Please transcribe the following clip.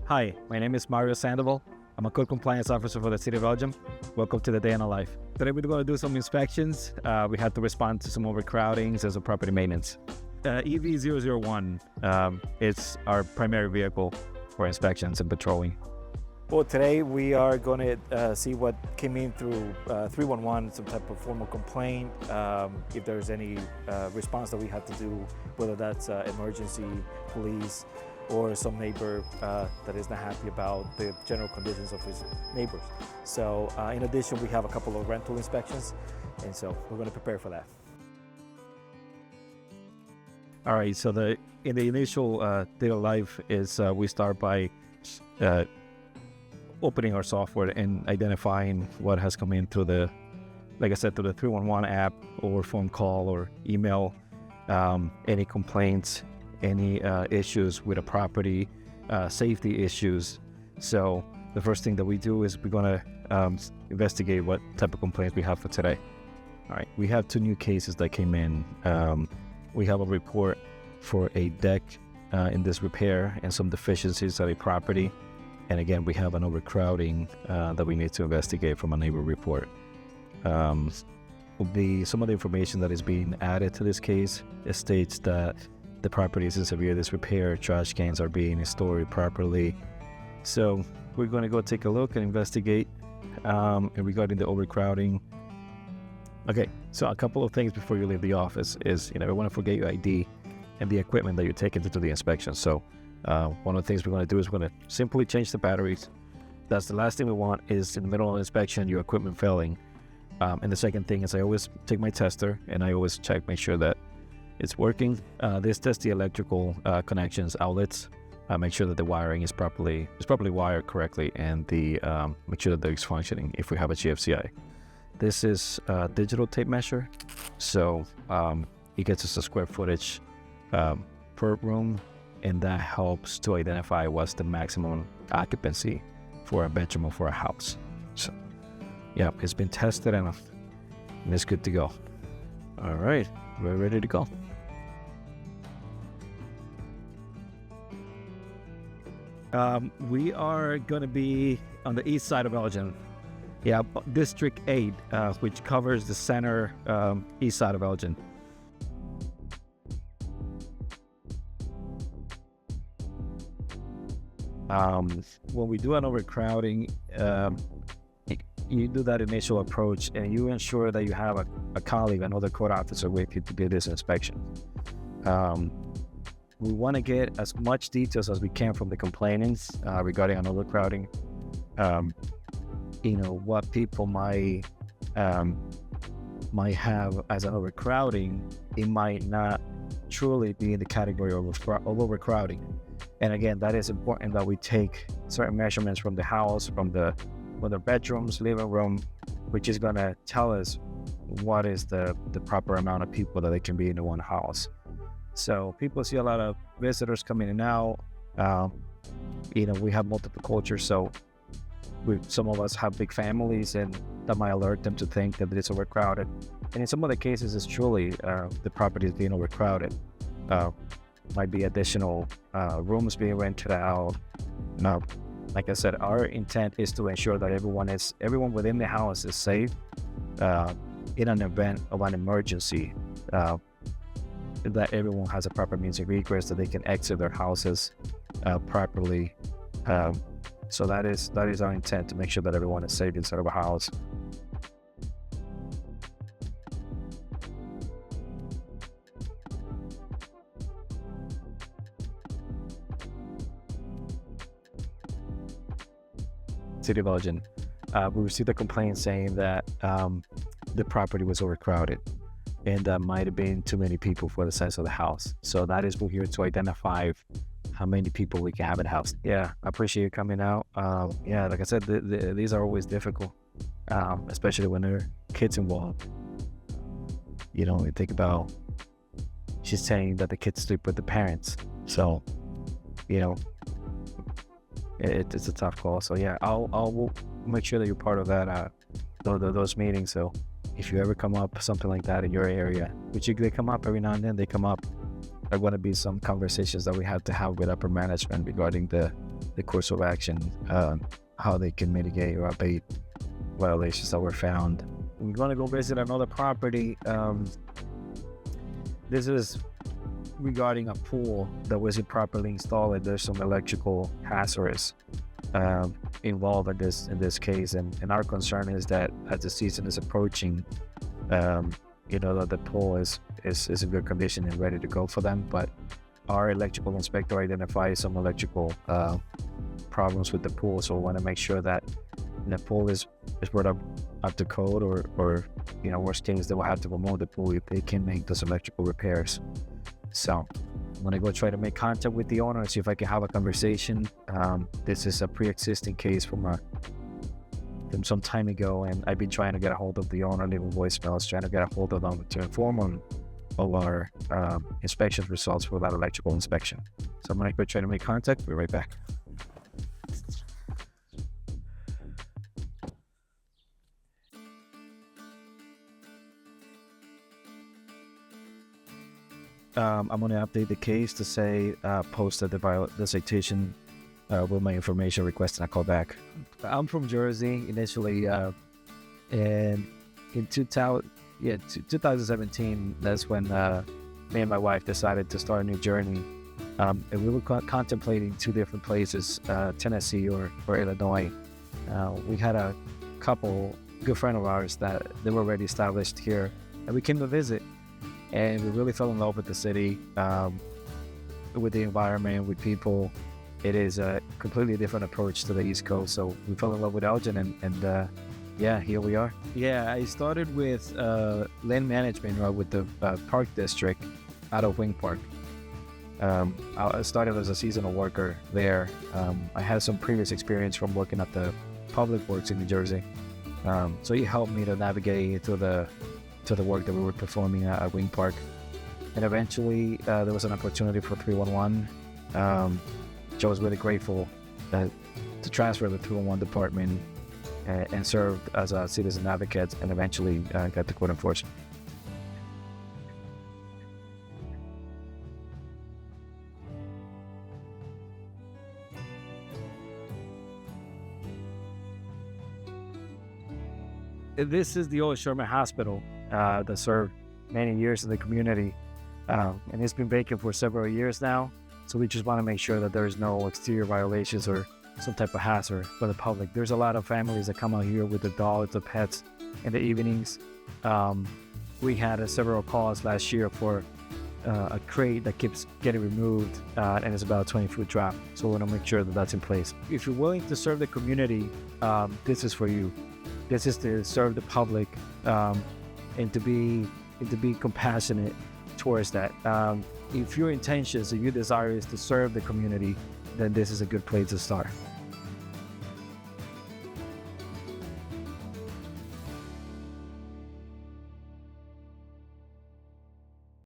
Hi, my name is Mario Sandoval. I'm a code compliance officer for the City of Elgin. Welcome to the day in our life. Today we're going to do some inspections. We had to respond to some overcrowdings as a property maintenance. EV001, it's our primary vehicle for inspections and patrolling. Well, today we are going to see what came in through 311, some type of formal complaint, if there's any response that we had to do, whether that's emergency, police, or some neighbor that is not happy about the general conditions of his neighbors. So in addition, we have a couple of rental inspections, and so we're going to prepare for that. All right, so in the initial day of life is we start by opening our software and identifying what has come in through the, like I said, through the 311 app or phone call or email, any complaints, any issues with a property, safety issues. So the first thing that we do is we're going to investigate what type of complaints we have for today. All right, we have 2 new cases that came in. We have a report for a deck in this repair and some deficiencies at a property. And again, we have an overcrowding that we need to investigate from a neighbor report. Some of the information that is being added to this case, it states that the property is in severe disrepair, trash cans are being stored properly. So we're going to go take a look and investigate regarding the overcrowding. Okay, so a couple of things before you leave the office is, we want to forget your ID and the equipment that you're taking to do the inspection. So one of the things we're going to do is we're going to simply change the batteries. That's the last thing we want, is in the middle of the inspection, your equipment failing. And the second thing is I always take my tester and I always make sure that it's working. This tests the electrical connections, outlets, make sure that the wiring is properly wired correctly, and make sure that it's functioning if we have a GFCI. This is a digital tape measure, so it gets us a square footage per room, and that helps to identify what's the maximum occupancy for a bedroom or for a house. So yeah, it's been tested and it's good to go. All right, we're ready to go. We are going to be on the east side of Elgin. Yeah, District 8, which covers the center east side of Elgin. When we do an overcrowding, you do that initial approach and you ensure that you have a colleague, another code officer with you to do this inspection. We want to get as much details as we can from the complainants regarding an overcrowding. What people might have as an overcrowding, it might not truly be in the category of overcrowding. And again, that is important that we take certain measurements from the house, from the bedrooms, living room, which is going to tell us what is the proper amount of people that they can be in one house. So people see a lot of visitors coming in and out. We have multiple cultures, so some of us have big families, and that might alert them to think that it's overcrowded. And in some of the cases, it's truly the property is being overcrowded. Might be additional rooms being rented out. Now, like I said, our intent is to ensure that everyone within the house is safe in an event of an emergency. That everyone has a proper means of egress, that they can exit their houses properly. So that is our intent, to make sure that everyone is safe inside of a house. City of Elgin, we received a complaint saying that the property was overcrowded, and that might have been too many people for the size of the house. So that is, we're here to identify how many people we can have in the house. Yeah, I appreciate you coming out. Yeah, like I said, these are always difficult, especially when there are kids involved. You think about, she's saying that the kids sleep with the parents. So, it's a tough call. So yeah, I'll make sure that you're part of that, those meetings. So if you ever come up something like that in your area, which they come up every now and then, they come up, there are going to be some conversations that we have to have with upper management regarding the the course of action, how they can mitigate or abate violations that were found. We're going to go visit another property. This is regarding a pool that was improperly installed, and there's some electrical hazards involved in this case. And our concern is that as the season is approaching, that the pool is in good condition and ready to go for them. But our electrical inspector identified some electrical problems with the pool, so we want to make sure that the pool is brought up to code, or worst case, they will have to remove the pool if they can make those electrical repairs. So I'm gonna go try to make contact with the owner and see if I can have a conversation. This is a pre-existing case from some time ago, and I've been trying to get a hold of the owner, leaving voicemails, trying to get a hold of them to inform them of our inspection results for that electrical inspection. So I'm gonna go try to make contact. Be right back. I'm going to update the case to say posted the citation with my information request, and I call back. I'm from Jersey initially, and in 2017, that's when me and my wife decided to start a new journey. And we were contemplating two different places, Tennessee or Illinois. We had a couple good friend of ours that they were already established here, and we came to visit. And we really fell in love with the city, with the environment, with people. It is a completely different approach to the East Coast. So we fell in love with Elgin, and here we are. Yeah, I started with land management, with the park district out of Wing Park. I started as a seasonal worker there. I had some previous experience from working at the Public Works in New Jersey. So it helped me to navigate to the work that we were performing at Wing Park. And eventually there was an opportunity for 311. Joe was really grateful to transfer the 311 department and served as a citizen advocate, and eventually got to court enforcement. This is the old Sherman Hospital that served many years in the community, and it's been vacant for several years now. So we just want to make sure that there is no exterior violations or some type of hazard for the public. There's a lot of families that come out here with their dogs, their pets in the evenings. We had several calls last year for a crate that keeps getting removed, and it's about a 20-foot drop. So we want to make sure that that's in place. If you're willing to serve the community, this is for you. This is to serve the public, and to be compassionate towards that. If your intentions or your desire is to serve the community, then this is a good place to start.